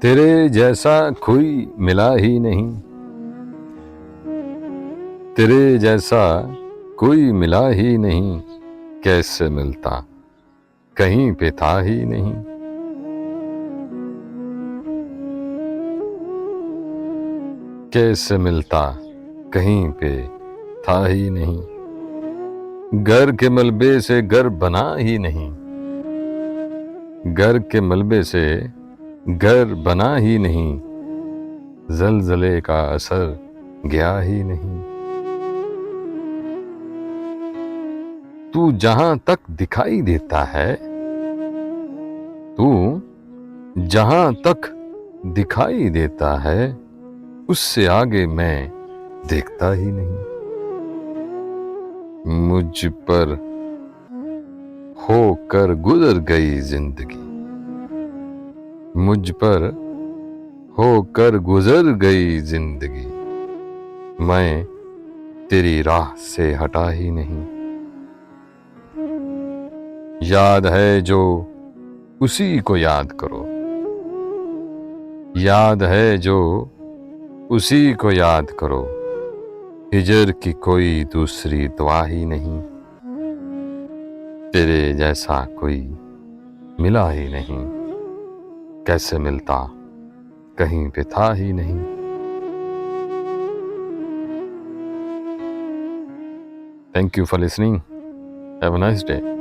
तेरे जैसा कोई मिला ही नहीं, तेरे जैसा कोई मिला ही नहीं, कैसे मिलता कहीं पे था ही नहीं। कैसे मिलता कहीं पे था ही नहीं। घर के मलबे से घर बना ही नहीं, घर के मलबे से घर बना ही नहीं, ज़लज़ले का असर गया ही नहीं। तू जहां तक दिखाई देता है, तू जहां तक दिखाई देता है, उससे आगे मैं देखता ही नहीं। मुझ पर होकर गुजर गई जिंदगी, मुझ पर होकर गुजर गई जिंदगी, मैं तेरी राह से हटा ही नहीं। याद है जो उसी को याद करो, याद है जो उसी को याद करो, हिजर की कोई दूसरी दुआ ही नहीं। तेरे जैसा कोई मिला ही नहीं, कैसे मिलता कहीं पे था ही नहीं। Thank you for listening, have a nice day.